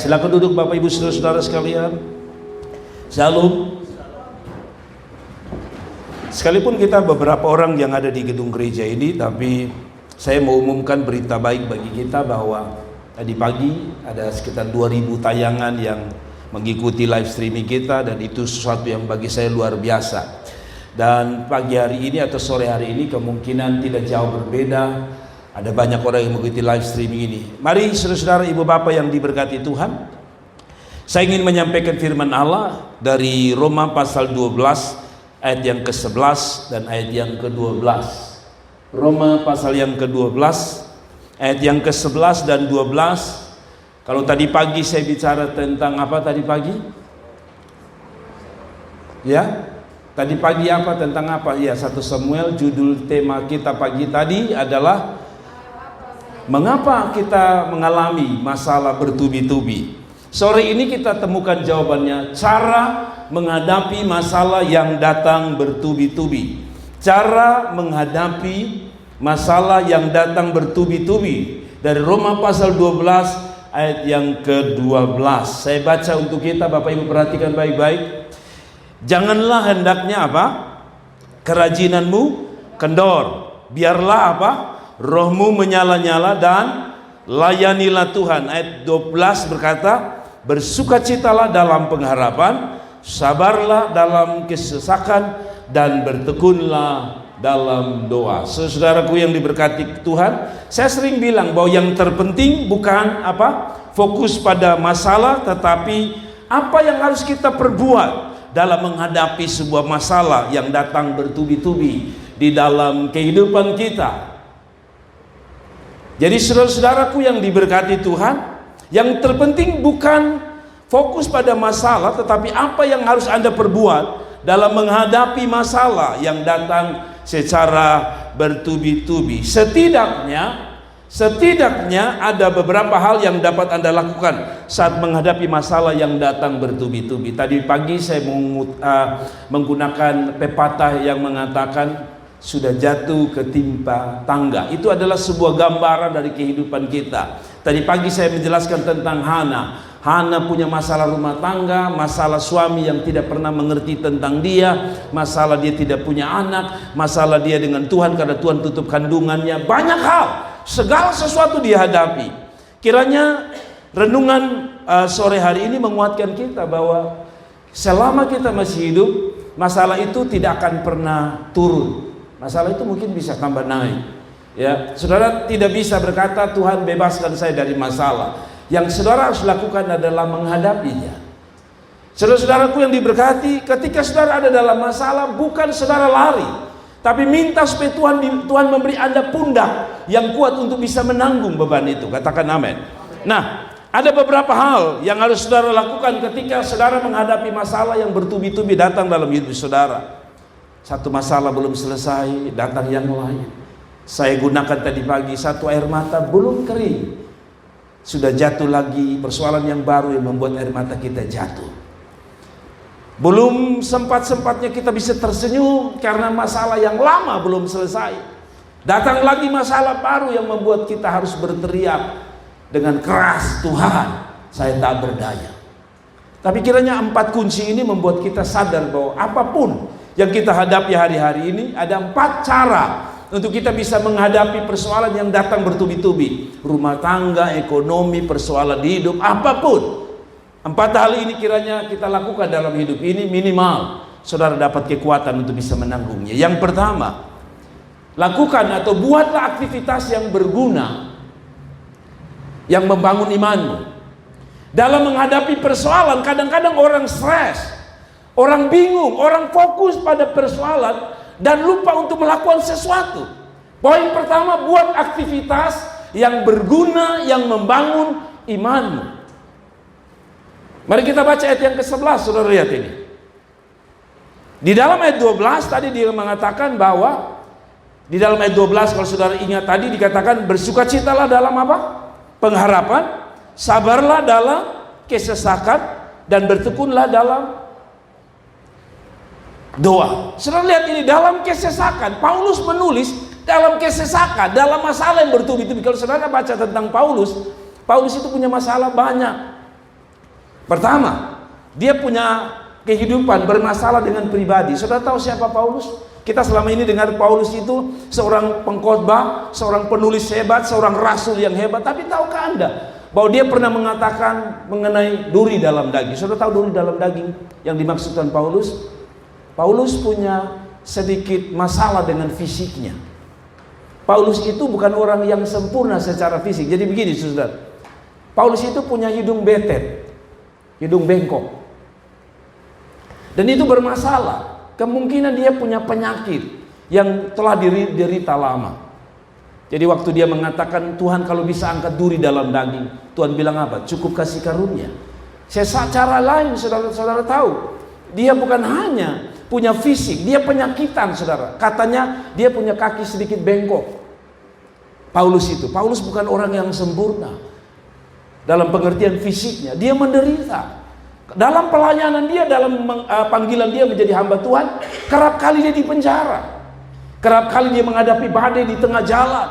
Silakan duduk Bapak Ibu Saudara-saudara sekalian. Shalom. Sekalipun kita beberapa orang yang ada di gedung gereja ini, tapi saya mau umumkan berita baik bagi kita bahwa tadi pagi ada sekitar 2000 tayangan yang mengikuti live streaming kita, dan itu sesuatu yang bagi saya luar biasa. Dan pagi hari ini atau sore hari ini kemungkinan tidak jauh berbeda. Ada banyak orang yang mengikuti live streaming ini. Mari saudara-saudara, ibu bapak yang diberkati Tuhan, saya ingin menyampaikan firman Allah dari Roma pasal 12 ayat yang ke-11 dan ayat yang ke-12. Roma pasal yang ke-12 ayat yang ke-11 dan 12. Kalau tadi pagi saya bicara tentang apa tadi pagi? Ya, tadi pagi apa, tentang apa? Ya, 1 Samuel, judul tema kita pagi tadi adalah mengapa kita mengalami masalah bertubi-tubi. Sore ini kita temukan jawabannya, cara menghadapi masalah yang datang bertubi-tubi. Cara menghadapi masalah yang datang bertubi-tubi dari Roma pasal 12 ayat yang ke-12. Saya baca untuk kita, Bapak Ibu perhatikan baik-baik. Janganlah hendaknya apa? Kerajinanmu kendor. Biarlah apa? Rohmu menyala-nyala dan layanilah Tuhan. Ayat 12 berkata, bersukacitalah dalam pengharapan, sabarlah dalam kesesakan, dan bertekunlah dalam doa. Saudaraku yang diberkati Tuhan, saya sering bilang bahwa yang terpenting bukan apa? Fokus pada masalah, tetapi apa yang harus kita perbuat dalam menghadapi sebuah masalah yang datang bertubi-tubi di dalam kehidupan kita. Jadi saudara-saudaraku yang diberkati Tuhan, yang terpenting bukan fokus pada masalah, tetapi apa yang harus Anda perbuat dalam menghadapi masalah yang datang secara bertubi-tubi. Setidaknya ada beberapa hal yang dapat Anda lakukan saat menghadapi masalah yang datang bertubi-tubi. Tadi pagi saya menggunakan pepatah yang mengatakan sudah jatuh ketimpa tangga. Itu adalah sebuah gambaran dari kehidupan kita. Tadi pagi saya menjelaskan tentang Hana. Hana punya masalah rumah tangga, masalah suami yang tidak pernah mengerti tentang dia, masalah dia tidak punya anak, masalah dia dengan Tuhan karena Tuhan tutup kandungannya. Banyak hal, segala sesuatu dia hadapi. Kiranya renungan sore hari ini menguatkan kita bahwa selama kita masih hidup, masalah itu tidak akan pernah turun. Masalah itu mungkin bisa tambah naik. Ya, saudara tidak bisa berkata Tuhan bebaskan saya dari masalah. Yang saudara harus lakukan adalah menghadapinya. Saudara-saudaraku yang diberkati, ketika saudara ada dalam masalah, bukan saudara lari, tapi minta supaya Tuhan memberi Anda pundak yang kuat untuk bisa menanggung beban itu. Katakan amin. Nah, ada beberapa hal yang harus saudara lakukan ketika saudara menghadapi masalah yang bertubi-tubi datang dalam hidup saudara. Satu masalah belum selesai, datang yang lain. Saya gunakan tadi pagi, satu air mata belum kering, sudah jatuh lagi persoalan yang baru yang membuat air mata kita jatuh. Belum sempat-sempatnya kita bisa tersenyum karena masalah yang lama belum selesai. Datang lagi masalah baru yang membuat kita harus berteriak dengan keras, Tuhan, saya tak berdaya. Tapi kiranya 4 kunci ini membuat kita sadar bahwa apapun yang kita hadapi hari-hari ini, ada 4 cara untuk kita bisa menghadapi persoalan yang datang bertubi-tubi. Rumah tangga, ekonomi, persoalan hidup, apapun. 4 hal ini kiranya kita lakukan dalam hidup ini, minimal saudara dapat kekuatan untuk bisa menanggungnya. Yang pertama, lakukan atau buatlah aktivitas yang berguna, yang membangun imanmu. Dalam menghadapi persoalan, kadang-kadang orang stres, orang bingung, orang fokus pada persoalan dan lupa untuk melakukan sesuatu. Poin pertama, buat aktivitas yang berguna, yang membangun imanmu. Mari kita baca ayat yang ke-11, saudara lihat ini. Di dalam ayat 12 tadi dia mengatakan bahwa, di dalam ayat 12 kalau saudara ingat tadi dikatakan bersukacitalah dalam apa? Pengharapan, sabarlah dalam kesesakan, dan bertekunlah dalam doa. Saudara lihat ini, dalam kesesakan, Paulus menulis dalam kesesakan, dalam masalah yang bertubi-tubi. Kalau saudara baca tentang Paulus itu punya masalah banyak. Pertama, dia punya kehidupan bermasalah dengan pribadi. Saudara tahu siapa Paulus? Kita selama ini dengar Paulus itu seorang pengkhotbah, seorang penulis hebat, seorang rasul yang hebat. Tapi tahukah Anda bahwa dia pernah mengatakan mengenai duri dalam daging? Saudara tahu duri dalam daging yang dimaksudkan Paulus? Paulus punya sedikit masalah dengan fisiknya. Paulus itu bukan orang yang sempurna secara fisik. Jadi begini saudara, Paulus itu punya hidung betet, hidung bengkok, dan itu bermasalah. Kemungkinan dia punya penyakit yang telah diderita lama. Jadi waktu dia mengatakan, Tuhan kalau bisa angkat duri dalam daging, Tuhan bilang apa? Cukup kasih karunia. Secara lain saudara tahu, dia bukan hanya punya fisik, dia penyakitan saudara. Katanya dia punya kaki sedikit bengkok. Paulus bukan orang yang sempurna dalam pengertian fisiknya. Dia menderita dalam pelayanan dia, dalam panggilan dia menjadi hamba Tuhan. Kerap kali dia dipenjara, kerap kali dia menghadapi badai di tengah jalan.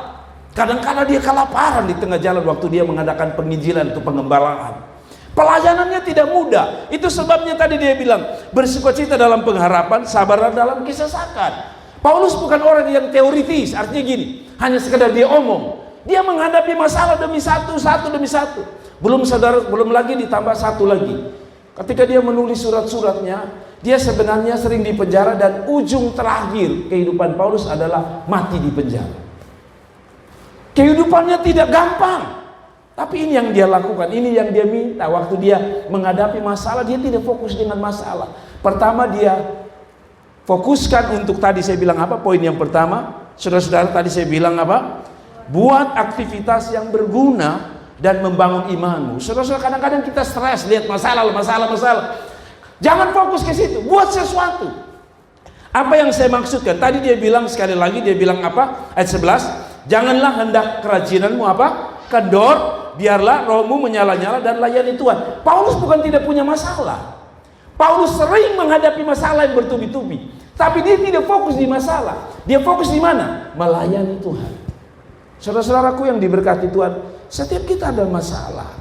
Kadang-kadang dia kelaparan di tengah jalan waktu dia mengadakan penginjilan atau pengembalaan. Pelayanannya tidak mudah. Itu sebabnya tadi dia bilang, bersukacita dalam pengharapan, sabarlah dalam kesesakan. Paulus bukan orang yang teoritis, artinya gini, hanya sekedar dia omong. Dia menghadapi masalah demi satu demi satu. Belum lagi ditambah satu lagi. Ketika dia menulis surat-suratnya, dia sebenarnya sering dipenjara, dan ujung terakhir kehidupan Paulus adalah mati di penjara. Kehidupannya tidak gampang. Tapi ini yang dia lakukan, ini yang dia minta. Waktu dia menghadapi masalah, dia tidak fokus dengan masalah. Pertama dia fokuskan untuk, tadi saya bilang apa? Poin yang pertama, saudara-saudara, tadi saya bilang apa? Buat aktivitas yang berguna dan membangun imanmu. Saudara-saudara, kadang-kadang kita stres lihat masalah. Jangan fokus ke situ, buat sesuatu. Apa yang saya maksudkan? Tadi dia bilang, sekali lagi dia bilang apa? Ayat 11, janganlah hendak kerajinanmu apa? Kendor, biarlah rohmu menyala-nyala dan layani Tuhan. Paulus bukan tidak punya masalah. Paulus sering menghadapi masalah yang bertubi-tubi, tapi dia tidak fokus di masalah. Dia fokus di mana? Melayani Tuhan. Saudara-saudaraku yang diberkati Tuhan, setiap kita ada masalah,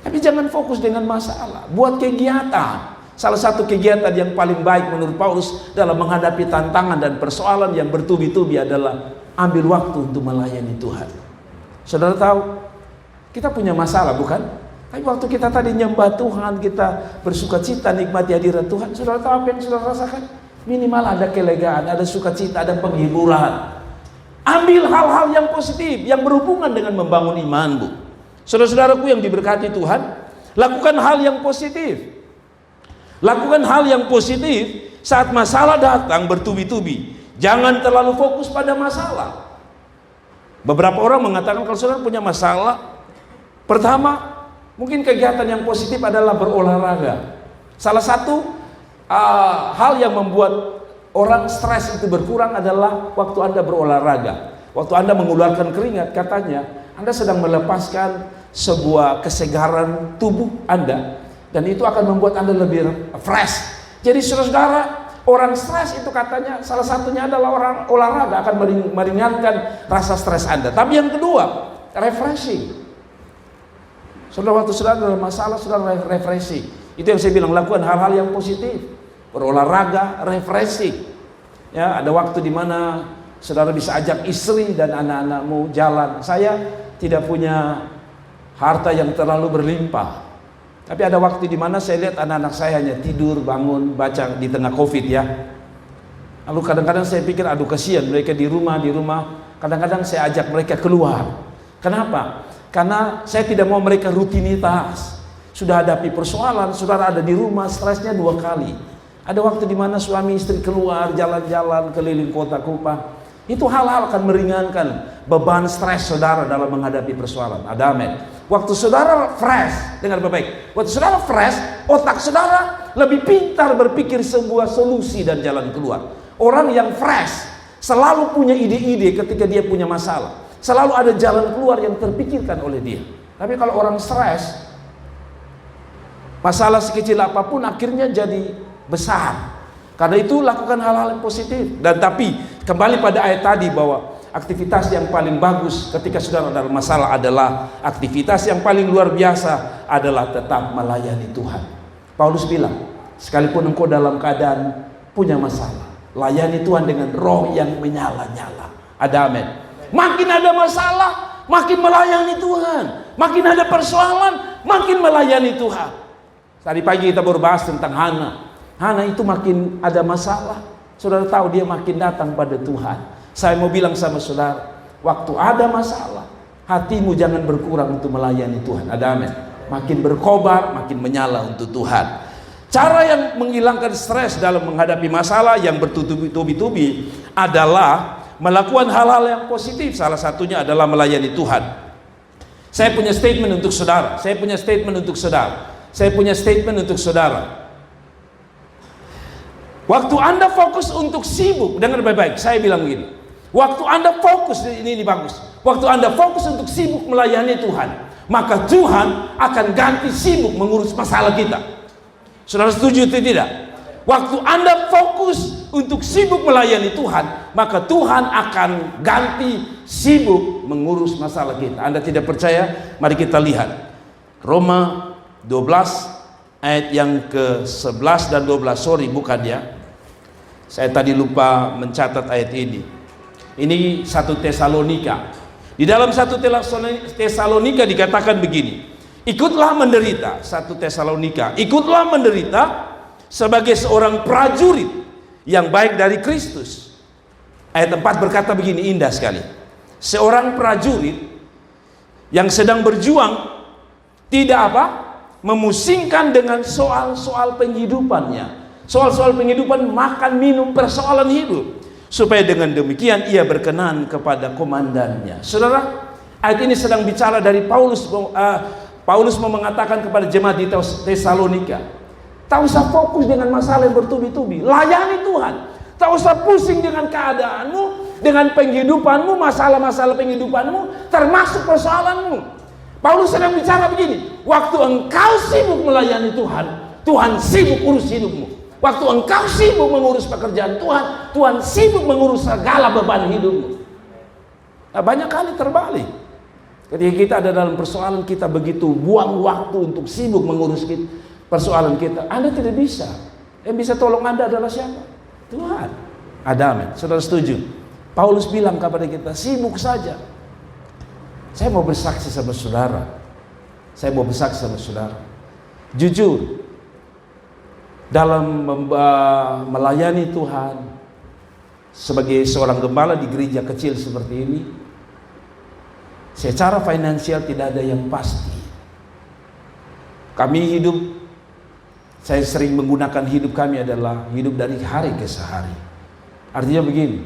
tapi jangan fokus dengan masalah. Buat kegiatan. Salah satu kegiatan yang paling baik menurut Paulus dalam menghadapi tantangan dan persoalan yang bertubi-tubi adalah ambil waktu untuk melayani Tuhan. Saudara tahu, kita punya masalah bukan? Tapi waktu kita tadi nyembah Tuhan, kita bersukacita nikmati hadirat Tuhan, saudara tahu apa yang saudara rasakan? Minimal ada kelegaan, ada sukacita, ada penghiburan. Ambil hal-hal yang positif, yang berhubungan dengan membangun imanmu. Saudara-saudaraku yang diberkati Tuhan, lakukan hal yang positif. Lakukan hal yang positif saat masalah datang bertubi-tubi. Jangan terlalu fokus pada masalah. Beberapa orang mengatakan kalau saudara punya masalah, pertama, mungkin kegiatan yang positif adalah berolahraga. Salah satu hal yang membuat orang stres itu berkurang adalah waktu Anda berolahraga. Waktu Anda mengeluarkan keringat, katanya Anda sedang melepaskan sebuah kesegaran tubuh Anda, dan itu akan membuat Anda lebih fresh. Jadi saudara-saudara, orang stres itu katanya salah satunya adalah orang olahraga akan meringankan rasa stres Anda. Tapi yang kedua, refreshing. Saudara, waktu saudara dalam masalah, saudara refreshing. Itu yang saya bilang, lakukan hal-hal yang positif. Berolahraga, refreshing. Ya, ada waktu di mana saudara bisa ajak istri dan anak-anakmu jalan. Saya tidak punya harta yang terlalu berlimpah. Tapi ada waktu di mana saya lihat anak-anak saya hanya tidur, bangun, baca di tengah Covid ya. Lalu kadang-kadang saya pikir, aduh kasihan mereka di rumah. Kadang-kadang saya ajak mereka keluar. Kenapa? Karena saya tidak mau mereka rutinitas. Sudah hadapi persoalan, saudara ada di rumah, stresnya 2 kali. Ada waktu di mana suami istri keluar, jalan-jalan keliling kota Kupang. Itu hal-hal akan meringankan beban stres saudara dalam menghadapi persoalan. Ada amin. Waktu saudara fresh, dengar baik-baik. Waktu saudara fresh, otak saudara lebih pintar berpikir sebuah solusi dan jalan keluar. Orang yang fresh selalu punya ide-ide ketika dia punya masalah. Selalu ada jalan keluar yang terpikirkan oleh dia. Tapi kalau orang stres, masalah sekecil apapun akhirnya jadi besar. Karena itu lakukan hal-hal yang positif. Dan tapi kembali pada ayat tadi bahwa aktivitas yang paling bagus ketika saudara dalam masalah adalah aktivitas yang paling luar biasa adalah tetap melayani Tuhan. Paulus bilang, sekalipun engkau dalam keadaan punya masalah, layani Tuhan dengan roh yang menyala-nyala. Ada amin. Makin ada masalah, makin melayani Tuhan. Makin ada persoalan, makin melayani Tuhan. Tadi pagi kita berbahas tentang Hana. Hana itu makin ada masalah, saudara tahu dia makin datang pada Tuhan. Saya mau bilang sama saudara, waktu ada masalah, hatimu jangan berkurang untuk melayani Tuhan. Ada amin. Makin berkobar, makin menyala untuk Tuhan. Cara yang menghilangkan stres dalam menghadapi masalah yang bertubi-tubi adalah melakukan hal-hal yang positif. Salah satunya adalah melayani Tuhan. Saya punya statement untuk saudara. Saya punya statement untuk saudara. Saya punya statement untuk saudara. Waktu Anda fokus untuk sibuk, dengar baik-baik, saya bilang begini. Waktu Anda fokus, ini bagus. Waktu Anda fokus untuk sibuk melayani Tuhan, maka Tuhan akan ganti sibuk mengurus masalah kita. Saudara setuju atau tidak? Waktu Anda fokus untuk sibuk melayani Tuhan, maka Tuhan akan ganti sibuk mengurus masalah kita. Anda tidak percaya? Mari kita lihat Roma 12 ayat yang ke-11 dan 12. Sorry, bukan ya. Saya tadi lupa mencatat ayat ini. Ini 1 Tesalonika. Di dalam 1 Tesalonika dikatakan begini. Ikutlah menderita, 1 Tesalonika. Ikutlah menderita sebagai seorang prajurit yang baik dari Kristus. Ayat 4 berkata begini, indah sekali. Seorang prajurit yang sedang berjuang tidak apa? Memusingkan dengan soal-soal penghidupannya. Soal-soal penghidupan, makan, minum, persoalan hidup. Supaya dengan demikian ia berkenan kepada komandannya. Saudara, ayat ini sedang bicara dari Paulus. Paulus mau mengatakan kepada jemaat di Tesalonika, tak usah fokus dengan masalah yang bertubi-tubi. Layani Tuhan. Tak usah pusing dengan keadaanmu, dengan penghidupanmu, masalah-masalah penghidupanmu, termasuk persoalanmu. Paulus sedang bicara begini, waktu engkau sibuk melayani Tuhan, Tuhan sibuk urus hidupmu. Waktu engkau sibuk mengurus pekerjaan Tuhan, Tuhan sibuk mengurus segala beban hidupmu. Nah, banyak kali terbalik. Ketika kita ada dalam persoalan, kita begitu buang waktu untuk sibuk mengurus persoalan kita. Anda tidak bisa. Yang bisa tolong Anda adalah siapa? Tuhan. Ada amin. Saudara setuju? Paulus bilang kepada kita, sibuk saja. Saya mau bersaksi sama saudara. Saya mau bersaksi sama saudara. Jujur, dalam melayani Tuhan sebagai seorang gembala di gereja kecil seperti ini, secara finansial tidak ada yang pasti. Kami hidup, saya sering menggunakan hidup kami adalah hidup dari hari ke hari. Artinya begini,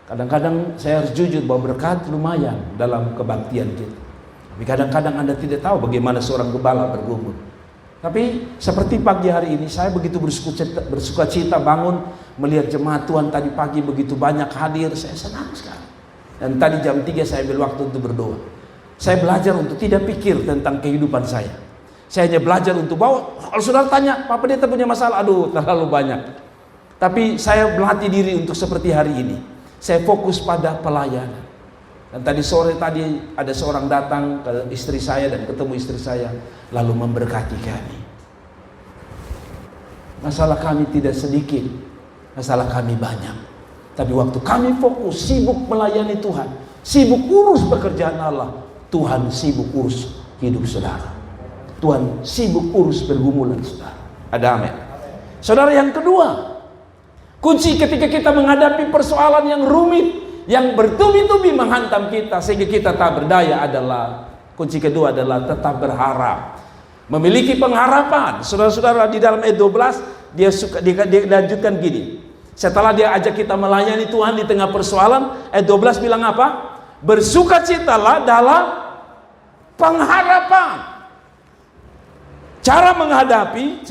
kadang-kadang saya harus jujur bahwa berkat lumayan dalam kebaktian kita. Tapi kadang-kadang Anda tidak tahu bagaimana seorang gembala bergumul. Tapi seperti pagi hari ini saya begitu bersuka cita bangun melihat jemaat Tuhan tadi pagi begitu banyak hadir. Saya senang sekali. Dan tadi jam 3 saya ambil waktu untuk berdoa. Saya belajar untuk tidak pikir tentang kehidupan saya. Saya hanya belajar untuk bahwa kalau saudara tanya, Pak Pendeta punya masalah, aduh terlalu banyak. Tapi saya berlatih diri untuk seperti hari ini. Saya fokus pada pelayanan. Dan tadi sore ada seorang datang ke istri saya dan ketemu istri saya lalu memberkati kami. Masalah kami tidak sedikit, masalah kami banyak. Tapi waktu kami fokus sibuk melayani Tuhan, sibuk urus pekerjaan Allah, Tuhan sibuk urus hidup saudara. Tuhan sibuk urus pergumulan saudara. Ada amin. Saudara, yang kedua, kunci ketika kita menghadapi persoalan yang rumit, yang bertubi-tubi menghantam kita sehingga kita tak berdaya adalah, kunci kedua adalah tetap berharap. Memiliki pengharapan. Saudara-saudara, di dalam ayat 12 dia lanjutkan gini. Setelah dia ajak kita melayani Tuhan di tengah persoalan, ayat 12 bilang apa? Bersukacitalah dalam pengharapan. Cara menghadapi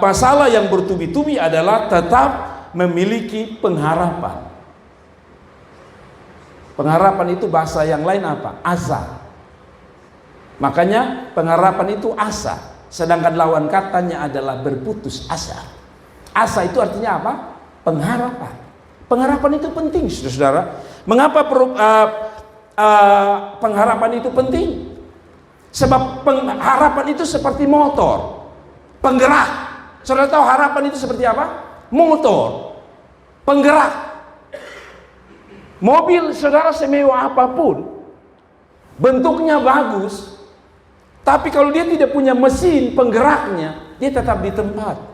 masalah yang bertubi-tubi adalah tetap memiliki pengharapan. Pengharapan itu bahasa yang lain apa? Asa. Makanya pengharapan itu asa. Sedangkan lawan katanya adalah berputus asa. Asa itu artinya apa? Pengharapan. Pengharapan itu penting, saudara. Mengapa pengharapan itu penting? Sebab pengharapan itu seperti motor, penggerak. Saudara tahu harapan itu seperti apa? Motor, penggerak. Mobil saudara semewah apapun, bentuknya bagus, tapi kalau dia tidak punya mesin penggeraknya, dia tetap di tempat.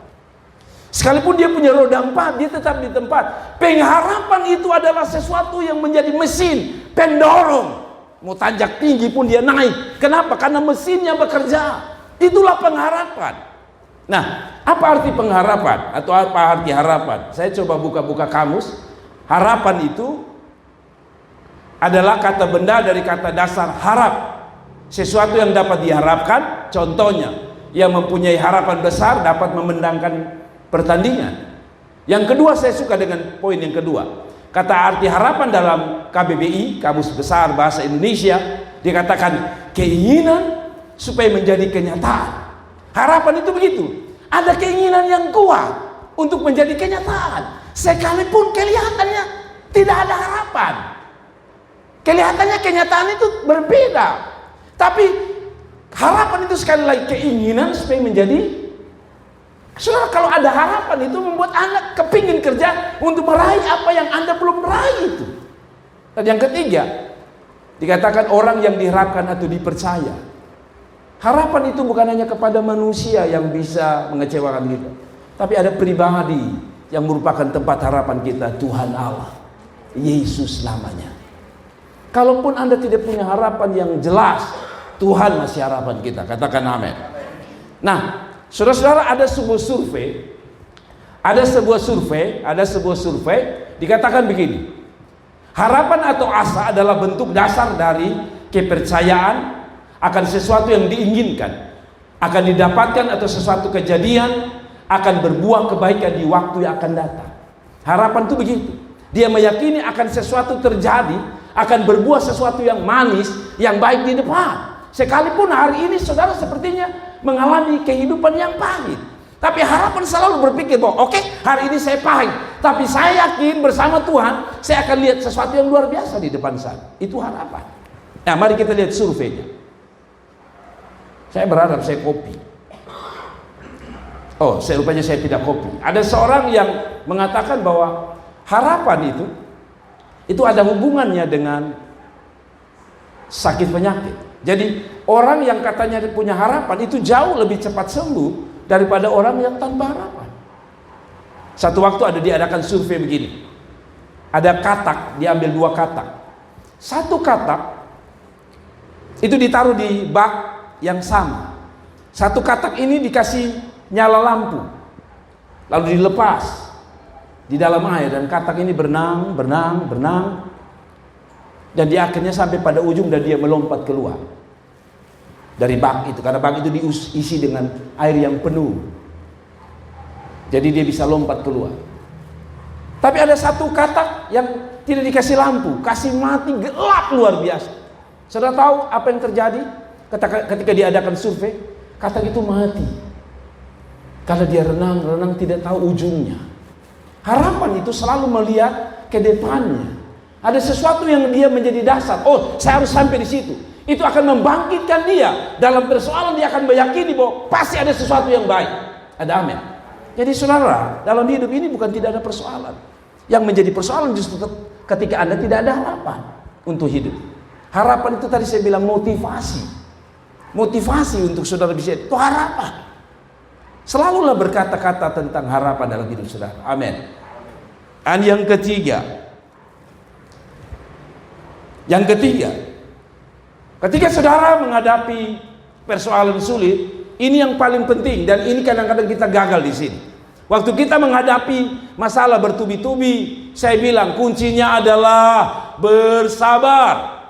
Sekalipun dia punya roda 4, dia tetap di tempat. Pengharapan itu adalah sesuatu yang menjadi mesin pendorong. Mau tanjak tinggi pun dia naik. Kenapa? Karena mesinnya bekerja. Itulah pengharapan. Nah, apa arti pengharapan? Atau apa arti harapan? Saya coba buka-buka kamus. Harapan itu adalah kata benda dari kata dasar harap. Sesuatu yang dapat diharapkan. Contohnya, yang mempunyai harapan besar dapat memenangkan pertandingan. Yang kedua, saya suka dengan poin yang kedua. Kata arti harapan dalam KBBI, Kamus Besar Bahasa Indonesia, dikatakan keinginan supaya menjadi kenyataan. Harapan itu begitu. Ada keinginan yang kuat untuk menjadi kenyataan, sekalipun kelihatannya tidak ada harapan. Kelihatannya kenyataan itu berbeda, tapi harapan itu sekali lagi keinginan supaya menjadi. Saudara, kalau ada harapan itu membuat Anda kepingin kerja untuk meraih apa yang Anda belum meraih itu. Dan yang ketiga, dikatakan orang yang diharapkan atau dipercaya. Harapan itu bukan hanya kepada manusia yang bisa mengecewakan kita, tapi ada pribadi yang merupakan tempat harapan kita, Tuhan Allah, Yesus namanya. Kalaupun Anda tidak punya harapan yang jelas, Tuhan masih harapan kita. Katakan amin. Nah, saudara-saudara, ada sebuah survei dikatakan begini. Harapan atau asa adalah bentuk dasar dari kepercayaan akan sesuatu yang diinginkan, akan didapatkan, atau sesuatu kejadian akan berbuah kebaikan di waktu yang akan datang. Harapan itu begitu. Dia meyakini akan sesuatu terjadi, akan berbuah sesuatu yang manis, yang baik di depan. Sekalipun hari ini saudara sepertinya mengalami kehidupan yang pahit, tapi harapan selalu berpikir bahwa oke, hari ini saya pahit, tapi saya yakin bersama Tuhan saya akan lihat sesuatu yang luar biasa di depan sana. Itu harapan. Nah, mari kita lihat surveinya. Saya berharap saya copy. Oh, rupanya saya tidak copy. Ada seorang yang mengatakan bahwa harapan itu ada hubungannya dengan sakit penyakit. Jadi orang yang katanya punya harapan itu jauh lebih cepat sembuh daripada orang yang tanpa harapan. Satu waktu diadakan survei begini. Ada katak, diambil 2 katak. Satu katak itu ditaruh di bak yang sama. Satu katak ini dikasih nyala lampu, lalu dilepas di dalam air, dan katak ini berenang, dan dia akhirnya sampai pada ujung dan dia melompat keluar dari bak itu, karena bak itu diisi dengan air yang penuh, jadi dia bisa lompat keluar. Tapi ada satu katak yang tidak dikasih lampu, kasih mati, gelap luar biasa. Saudara tahu apa yang terjadi ketika diadakan survei? Katak itu mati karena dia renang tidak tahu ujungnya. Harapan itu selalu melihat ke depannya. Ada sesuatu yang dia menjadi dasar. Oh, saya harus sampai di situ. Itu akan membangkitkan dia dalam persoalan. Dia akan meyakini bahwa pasti ada sesuatu yang baik. Ada amin. Jadi saudara, dalam hidup ini bukan tidak ada persoalan. Yang menjadi persoalan justru ketika Anda tidak ada harapan untuk hidup. Harapan itu tadi saya bilang motivasi. Motivasi untuk saudara bisa itu harapan. Selalulah berkata-kata tentang harapan dalam hidup saudara. Amin. Dan yang ketiga, ketika saudara menghadapi persoalan sulit, ini yang paling penting, dan ini kadang-kadang kita gagal di sini. Waktu kita menghadapi masalah bertubi-tubi, saya bilang kuncinya adalah bersabar.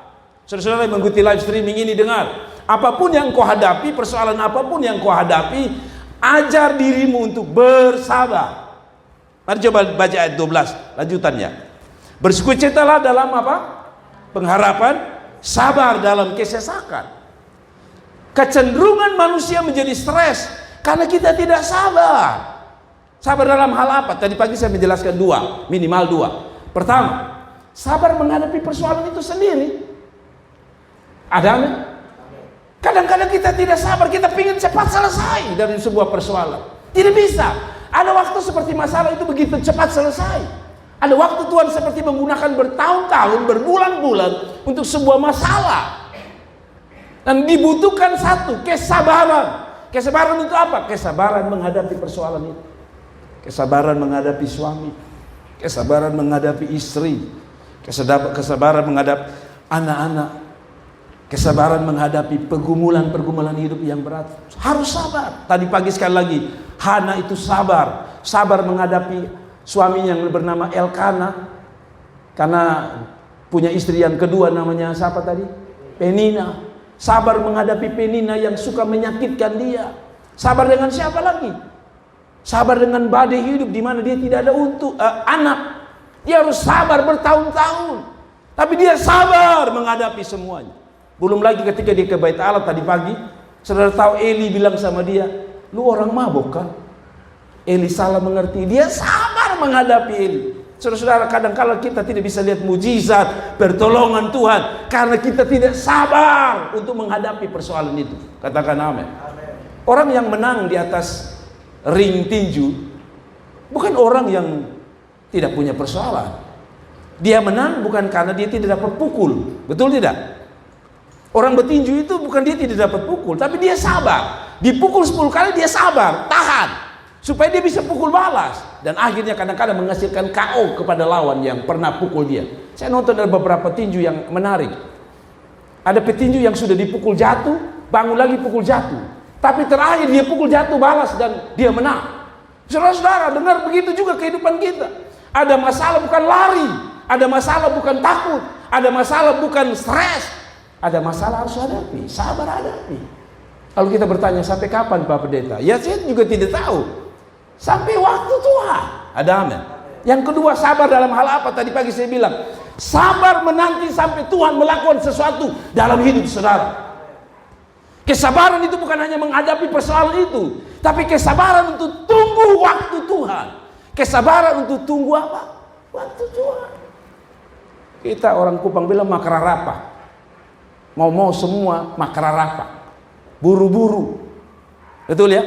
Saudara-saudara yang mengikuti live streaming ini dengar, apapun yang kau hadapi, persoalan apapun yang kau hadapi, ajar dirimu untuk bersabar. Mari coba baca ayat 12 lanjutannya. Bersukacitalah dalam apa? Pengharapan, sabar dalam kesesakan. Kecenderungan manusia menjadi stres karena kita tidak sabar. Sabar dalam hal apa? Tadi pagi saya menjelaskan minimal dua. Pertama, sabar menghadapi persoalan itu sendiri. Ada amin? Kadang-kadang kita tidak sabar, kita ingin cepat selesai dari sebuah persoalan. Tidak bisa. Ada waktu seperti masalah itu begitu cepat selesai. Ada waktu Tuhan seperti menggunakan bertahun-tahun, berbulan-bulan untuk sebuah masalah. Dan dibutuhkan satu, kesabaran. Kesabaran itu apa? Kesabaran menghadapi persoalan itu. Kesabaran menghadapi suami, kesabaran menghadapi istri, kesabaran menghadapi anak-anak, kesabaran menghadapi pergumulan-pergumulan hidup yang berat. Harus sabar. Tadi pagi sekali lagi, Hana itu sabar. Sabar menghadapi suami yang bernama Elkana, karena punya istri yang kedua namanya siapa tadi? Penina. Sabar menghadapi Penina yang suka menyakitkan dia. Sabar dengan siapa lagi? Sabar dengan badai hidup di mana dia tidak ada anak. Dia harus sabar bertahun-tahun. Tapi dia sabar menghadapi semuanya. Belum lagi ketika dia ke Bait Allah tadi pagi, saudara tahu Eli bilang sama dia, "Lu orang mabok kan?" Eli salah mengerti. Dia sabar menghadapi Eli. Saudara-saudara, kadang-kala kita tidak bisa lihat mujizat, pertolongan Tuhan karena kita tidak sabar untuk menghadapi persoalan itu. Katakan amin. Orang yang menang di atas ring tinju bukan orang yang tidak punya persoalan. Dia menang bukan karena dia tidak dapat pukul. Betul tidak? Orang bertinju itu bukan dia tidak dapat pukul, tapi dia sabar. Dipukul 10 kali dia sabar, tahan supaya dia bisa pukul balas, dan akhirnya kadang-kadang menghasilkan KO kepada lawan yang pernah pukul dia. Saya nonton ada beberapa tinju yang menarik. Ada petinju yang sudah dipukul jatuh, bangun lagi pukul jatuh, tapi terakhir dia pukul jatuh balas dan dia menang. Saudara-saudara, dengar, begitu juga kehidupan kita. Ada masalah bukan lari, ada masalah bukan takut, ada masalah bukan stres, ada masalah harus hadapi, sabar hadapi. Lalu kita bertanya, sampai kapan Pak Pendeta? Ya saya juga tidak tahu. Sampai waktu Tuhan. Ada amin. Yang kedua, sabar dalam hal apa? Tadi pagi saya bilang, sabar menanti sampai Tuhan melakukan sesuatu dalam hidup saudara. Kesabaran itu bukan hanya menghadapi persoalan itu, tapi kesabaran untuk tunggu waktu Tuhan. Kesabaran untuk tunggu apa? Waktu Tuhan. Kita orang Kupang bilang makrarapa. Mau semua makrarapa. Buru-buru. Betul ya?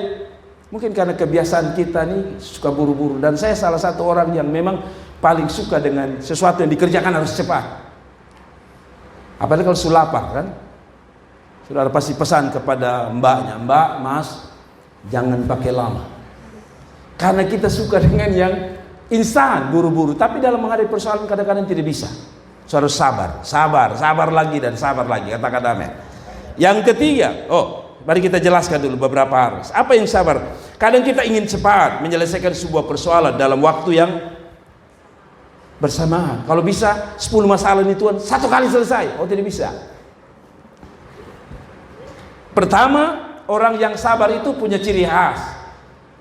Mungkin karena kebiasaan kita nih suka buru-buru, dan saya salah satu orang yang memang paling suka dengan sesuatu yang dikerjakan harus cepat. Apalagi kalau sudah lapar kan, saudara pasti pesan kepada mbaknya, "Mbak, Mas, jangan pakai lama." Karena kita suka dengan yang instan, buru-buru. Tapi dalam menghadapi persoalan kadang-kadang tidak bisa. Saudara sabar lagi dan sabar lagi. Katakan amin. Yang ketiga, mari kita jelaskan dulu beberapa hal. Apa yang sabar? Kadang kita ingin cepat menyelesaikan sebuah persoalan dalam waktu yang bersamaan. Kalau bisa 10 masalah ini Tuhan satu kali selesai. Tidak bisa. Pertama, orang yang sabar itu punya ciri khas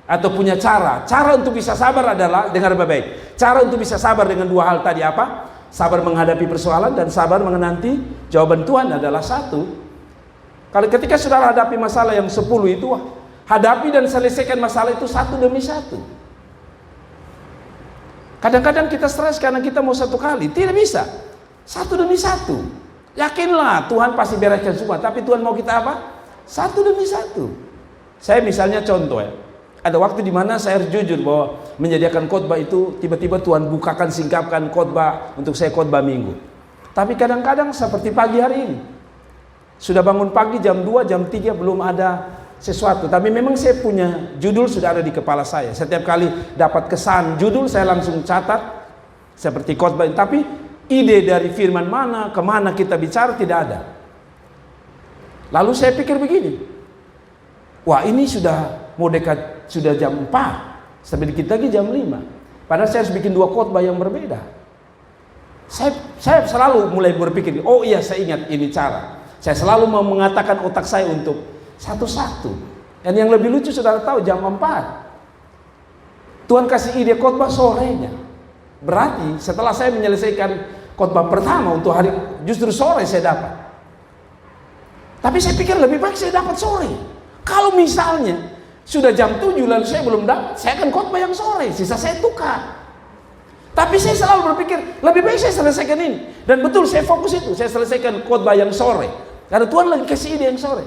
atau punya cara. Cara untuk bisa sabar adalah, dengar baik-baik. Cara untuk bisa sabar dengan dua hal tadi apa? Sabar menghadapi persoalan dan sabar menanti jawaban Tuhan adalah satu. Kalau ketika saudara hadapi masalah yang 10 itu, hadapi dan selesaikan masalah itu satu demi satu. Kadang-kadang kita stres karena kita mau satu kali. Tidak bisa. Satu demi satu. Yakinlah Tuhan pasti bereskan semua. Tapi Tuhan mau kita apa? Satu demi satu. Saya misalnya contoh ya. Ada waktu di mana saya harus jujur bahwa menyediakan khotbah itu tiba-tiba Tuhan bukakan, singkapkan khotbah untuk saya khotbah minggu. Tapi kadang-kadang seperti pagi hari ini. Sudah bangun pagi jam 2, jam 3 belum ada sesuatu. Tapi memang saya punya judul sudah ada di kepala saya. Setiap kali dapat kesan judul saya langsung catat seperti khotbah. Tapi ide dari firman mana, kemana kita bicara tidak ada. Lalu saya pikir begini. Wah, ini sudah mau dekat, sudah jam 4. Sampai dikit lagi jam 5. Padahal saya harus bikin 2 khotbah yang berbeda. Saya selalu mulai berpikir, oh iya saya ingat ini cara. Saya selalu mau mengatakan otak saya untuk satu-satu. Dan yang lebih lucu saudara tahu jam 4. Tuhan kasih ide khotbah sorenya. Berarti setelah saya menyelesaikan khotbah pertama untuk hari, justru sore saya dapat. Tapi saya pikir lebih baik saya dapat sore. Kalau misalnya sudah jam 7 lalu saya belum dapat, saya akan khotbah yang sore, sisa saya tukar. Tapi saya selalu berpikir, lebih baik saya selesaikan ini. Dan betul, saya fokus itu. Saya selesaikan khotbah yang sore. Karena Tuhan lagi kasih ide yang sore.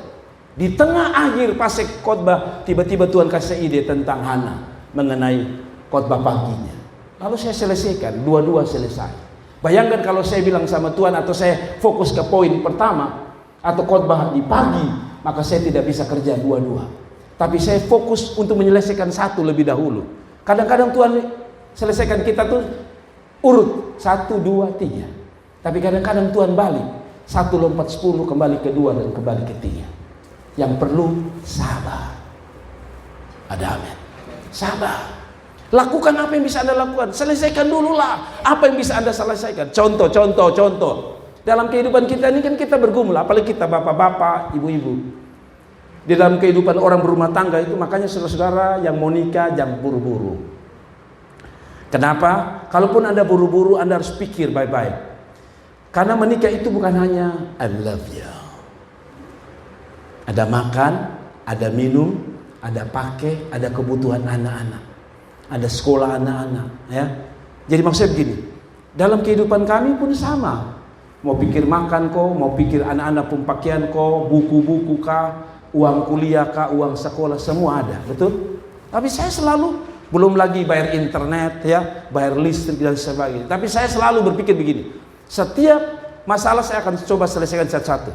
Di tengah akhir pas khotbah, tiba-tiba Tuhan kasih ide tentang Hana mengenai khotbah paginya. Lalu saya selesaikan, dua-dua selesai. Bayangkan kalau saya bilang sama Tuhan, atau saya fokus ke poin pertama, atau khotbah di pagi, maka saya tidak bisa kerja dua-dua. Tapi saya fokus untuk menyelesaikan satu lebih dahulu. Kadang-kadang Tuhan selesaikan kita tuh urut 1, 2, 3. Tapi kadang-kadang Tuhan balik 1 lompat 10 kembali ke 2 dan kembali ke 3. Yang perlu sabar. Ada amin. Sabar. Lakukan apa yang bisa Anda lakukan. Selesaikan dululah apa yang bisa Anda selesaikan. Contoh. Dalam kehidupan kita ini kan kita bergumul, apalagi kita bapak-bapak, ibu-ibu. Di dalam kehidupan orang berumah tangga itu, makanya saudara-saudara yang mau nikah jangan buru-buru. Kenapa? Kalaupun Anda buru-buru, Anda harus pikir baik-baik. Karena menikah itu bukan hanya I love you. Ada makan, ada minum, ada pakai, ada kebutuhan anak-anak, ada sekolah anak-anak, ya. Jadi maksudnya begini, dalam kehidupan kami pun sama. Mau pikir makan kok, mau pikir anak-anak pun pakaian kok, buku-buku kah, uang kuliah kah, uang sekolah, semua ada, betul? Tapi saya selalu, belum lagi bayar internet, ya, bayar listrik dan sebagainya. Tapi saya selalu berpikir begini, setiap masalah saya akan coba selesaikan satu-satu.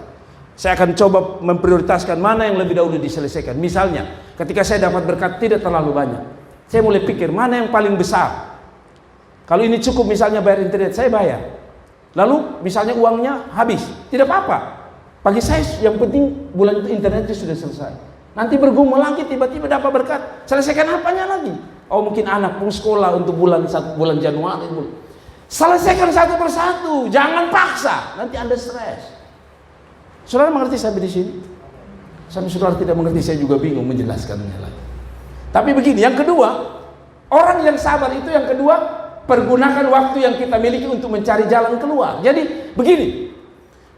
Saya akan coba memprioritaskan mana yang lebih dahulu diselesaikan. Misalnya, ketika saya dapat berkat tidak terlalu banyak, saya mulai pikir mana yang paling besar. Kalau ini cukup misalnya bayar internet, saya bayar. Lalu misalnya uangnya habis, tidak apa-apa. Bagi saya yang penting bulan itu internet itu sudah selesai. Nanti bergumul lagi, tiba-tiba dapat berkat, selesaikan apanya lagi? Oh mungkin anak pun sekolah untuk bulan Januari. Selesaikan satu persatu, jangan paksa, nanti Anda stres. Saudara mengerti sampai di sini? Sampai saudara tidak mengerti, saya juga bingung menjelaskannya lagi. Tapi begini, yang kedua, orang yang sabar itu yang kedua, pergunakan waktu yang kita miliki untuk mencari jalan keluar. Jadi begini,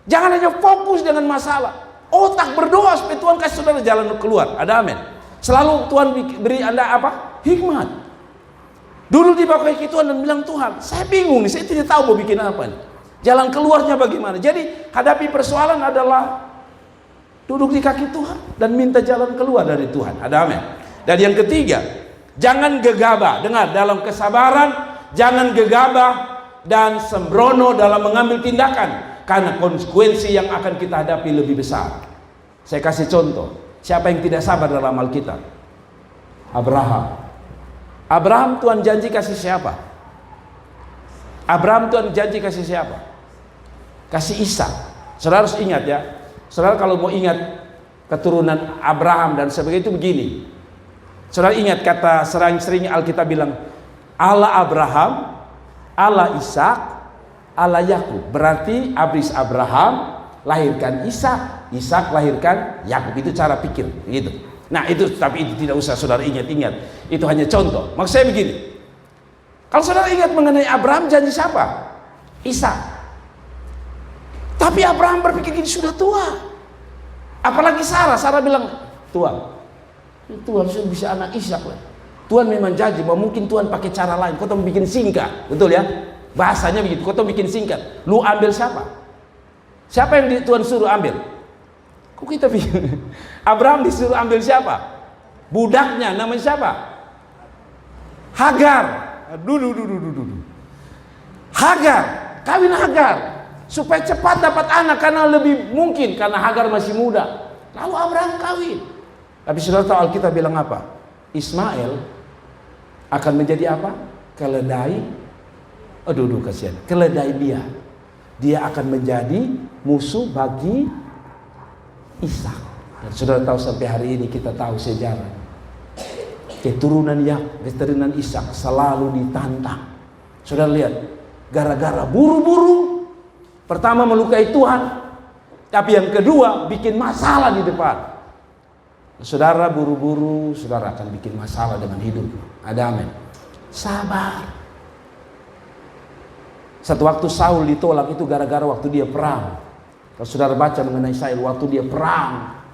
jangan hanya fokus dengan masalah. Otak berdoa supaya Tuhan kasih saudara jalan keluar. Ada amin. Selalu Tuhan beri Anda apa? Hikmat. Dulu dipakai Tuhan dan bilang, Tuhan, saya bingung nih, saya tidak tahu mau bikin apa nih. Jalan keluarnya bagaimana? Jadi hadapi persoalan adalah duduk di kaki Tuhan dan minta jalan keluar dari Tuhan. Ada amin. Dan yang ketiga, jangan gegabah. Dengar, dalam kesabaran jangan gegabah dan sembrono dalam mengambil tindakan, karena konsekuensi yang akan kita hadapi lebih besar. Saya kasih contoh. Siapa yang tidak sabar dalam Alkitab? Abraham. Abraham Tuhan janji kasih siapa? Abraham Tuhan janji kasih siapa? Kasih Ishak. Saudara harus ingat ya. Saudara kalau mau ingat keturunan Abraham dan sebagainya itu begini. Saudara ingat kata sering Alkitab bilang Allah Abraham, Allah Ishak, Allah Yakub. Berarti abis Abraham lahirkan Ishak, Ishak lahirkan Yakub. Itu cara pikir gitu. Nah itu, tapi itu tidak usah saudara ingat-ingat. Itu hanya contoh. Maksud saya begini, kalau saudara ingat mengenai Abraham, janji siapa? Ishak. Tapi Abraham berpikir gini, sudah tua. Apalagi Sarah bilang, Tuhan sudah bisa anak Ishak lah. Tuhan memang janji bahwa mungkin Tuhan pakai cara lain. Kau tahu bikin singkat, betul ya? Bahasanya begitu. Kau tahu bikin singkat. Lu ambil siapa? Siapa yang Tuhan suruh ambil? Kok kita bikin? Abraham disuruh ambil siapa? Budaknya, namanya siapa? Hagar. Hagar, kawin Hagar supaya cepat dapat anak, karena lebih mungkin karena Hagar masih muda. Lalu Abraham kawin. Tapi saudara tahu Alkitab bilang apa? Ismail akan menjadi apa? Keledai. Aduh kasihan. Keledai dia. Dia akan menjadi musuh bagi Ishak. Dan saudara tahu sampai hari ini kita tahu sejarah. Keturunan Ishak selalu ditantang. Saudara lihat, gara-gara buru-buru, pertama melukai Tuhan, tapi yang kedua bikin masalah di depan. Saudara buru-buru, saudara akan bikin masalah dengan hidup. Ada amin. Sabar. Satu waktu Saul ditolak itu gara-gara waktu dia perang. Kalau saudara baca mengenai Saul waktu dia perang,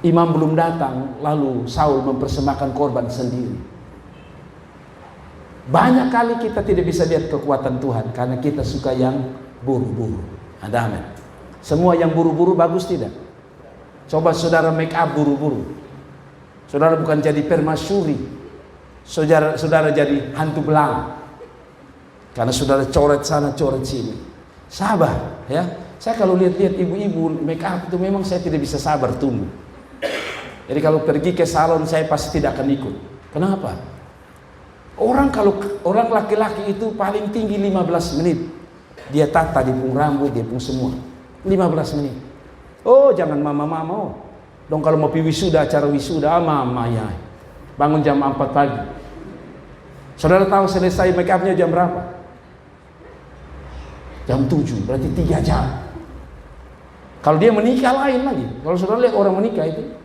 imam belum datang, lalu Saul mempersembahkan korban sendiri. Banyak kali kita tidak bisa lihat kekuatan Tuhan karena kita suka yang buru-buru. Ada amin. Semua yang buru-buru bagus tidak? Coba saudara make up buru-buru. Saudara bukan jadi permasyuri. Saudara jadi hantu belang. Karena saudara coret sana, coret sini. Sabar, ya. Saya kalau lihat-lihat ibu-ibu make up itu memang saya tidak bisa sabar tunggu. Jadi kalau pergi ke salon saya pasti tidak akan ikut. Kenapa? Kalau orang laki-laki itu paling tinggi 15 menit. Dia tata, dia pun rambut, dia pun semua. 15 menit. Oh, jangan mama-mama. Oh. Dong kalau mau pergi wisuda, acara wisuda, mama ya. Bangun jam 4 pagi. Saudara tahu selesai make upnya jam berapa? Jam 7, berarti 3 jam. Kalau dia menikah lain lagi. Kalau saudara lihat orang menikah itu,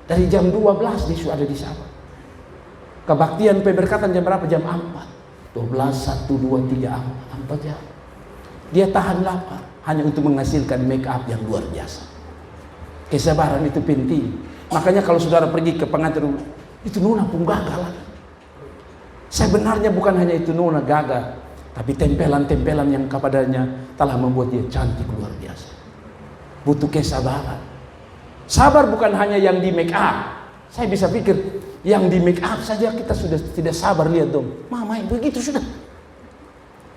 dari jam 12 dia sudah ada di sana. Kebaktian pemberkatan jam berapa? Jam 4. 12, 1, 2, 3, 4 jam. Dia tahan lapar hanya untuk menghasilkan make up yang luar biasa. Kesabaran itu penting. Makanya kalau saudara pergi ke pengantin, itu nona pun gagal lagi. Sebenarnya bukan hanya itu nona gagal, tapi tempelan-tempelan yang kepadanya telah membuat dia cantik luar biasa. Butuh kesabaran. Sabar bukan hanya yang di make up. Saya bisa pikir yang di make up saja kita sudah tidak sabar, lihat dong. Mama begitu sudah.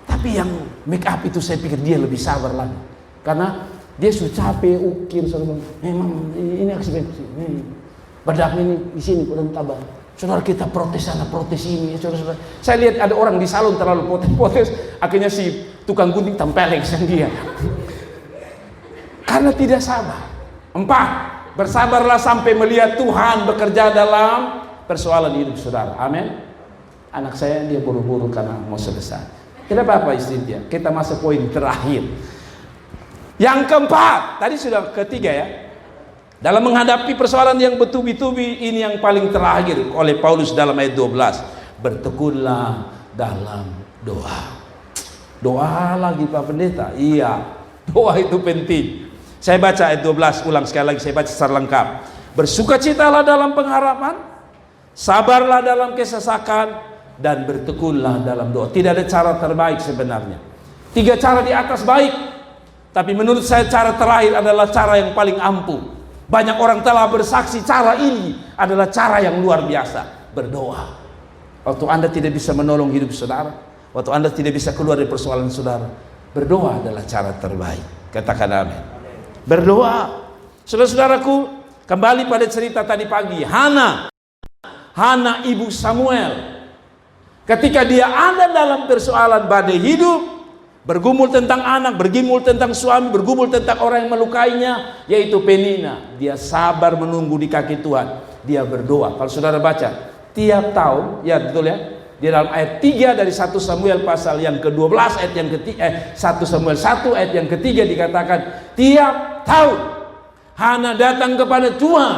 Tapi yang make up itu saya pikir dia lebih sabar lagi. Karena dia sudah capek ukir memang ini aksi ini. Bedak ini di sini kurang tabah. Saudara kita protes sana, protes ini, saudara. Saya lihat ada orang di salon terlalu protes, akhirnya si tukang gunting tempeleng sang dia. Karena tidak sabar. 4. Bersabarlah sampai melihat Tuhan bekerja dalam persoalan hidup saudara. Amin. Anak saya dia buru-buru karena mau selesai. Tidak apa-apa istri dia. Kita masuk poin terakhir. Yang keempat, tadi sudah ketiga ya. Dalam menghadapi persoalan yang bertubi-tubi, ini yang paling terakhir oleh Paulus dalam ayat 12. Bertekunlah dalam doa. Doa lagi Pak Pendeta. Iya, doa itu penting. Saya baca ayat 12 ulang sekali lagi, saya baca secara lengkap. Bersukacitalah dalam pengharapan, sabarlah dalam kesesakan, dan bertekunlah dalam doa. Tidak ada cara terbaik sebenarnya. 3 cara di atas baik, tapi menurut saya cara terakhir adalah cara yang paling ampuh. Banyak orang telah bersaksi cara ini adalah cara yang luar biasa. Berdoa. Waktu Anda tidak bisa menolong hidup saudara, waktu Anda tidak bisa keluar dari persoalan saudara, berdoa adalah cara terbaik. Katakan amin. Berdoa. Saudara-saudaraku, kembali pada cerita tadi pagi, Hana ibu Samuel. Ketika dia ada dalam persoalan badai hidup, bergumul tentang anak, bergumul tentang suami, bergumul tentang orang yang melukainya, yaitu Penina. Dia sabar menunggu di kaki Tuhan. Dia berdoa. Kalau saudara baca, tiap tahun, ya betul ya, di dalam ayat 3 dari 1 Samuel pasal yang ke-12 ayat yang ketiga, 1 Samuel 1 ayat yang ketiga dikatakan, tiap tahun Hana datang kepada Tuhan,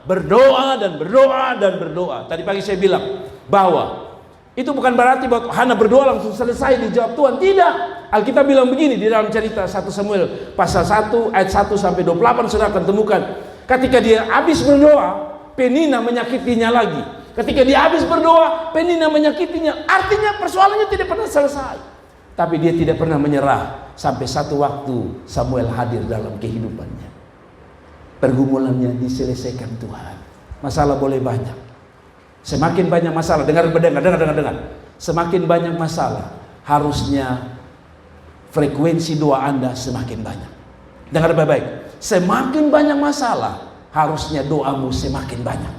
berdoa dan berdoa dan berdoa. Tadi pagi saya bilang bahwa itu bukan berarti bahwa Hana berdoa langsung selesai dijawab Tuhan. Tidak. Alkitab bilang begini di dalam cerita 1 Samuel pasal 1 ayat 1 sampai 28 saudara akan temukan. Ketika dia habis berdoa, Penina menyakitinya lagi. Ketika dia habis berdoa, Penina menyakitinya. Artinya persoalannya tidak pernah selesai. Tapi dia tidak pernah menyerah sampai satu waktu Samuel hadir dalam kehidupannya. Pergumulannya diselesaikan Tuhan. Masalah boleh banyak. Semakin banyak masalah, dengar. Semakin banyak masalah, harusnya frekuensi doa Anda semakin banyak. Dengar baik-baik. Semakin banyak masalah, harusnya doamu semakin banyak.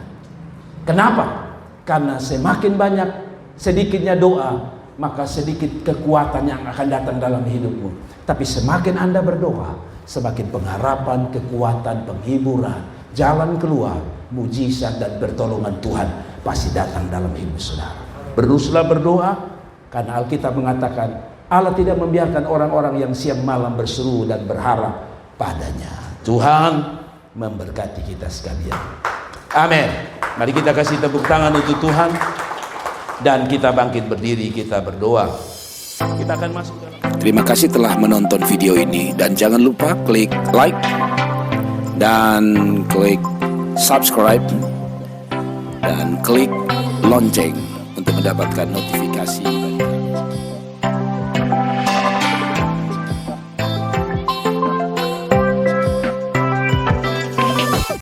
Kenapa? Karena semakin banyak sedikitnya doa, maka sedikit kekuatan yang akan datang dalam hidupmu. Tapi semakin Anda berdoa, semakin pengharapan, kekuatan, penghiburan, jalan keluar, mujizat dan pertolongan Tuhan pasti datang dalam hidup saudara. Teruslah berdoa, karena Alkitab mengatakan Allah tidak membiarkan orang-orang yang siang malam berseru dan berharap padanya. Tuhan memberkati kita sekalian. Amin. Mari kita kasih tepuk tangan untuk Tuhan, dan kita bangkit berdiri, kita berdoa. Kita akan masuk dalam. Terima kasih telah menonton video ini, dan jangan lupa klik like dan klik subscribe dan klik lonceng untuk mendapatkan notifikasi dari kami.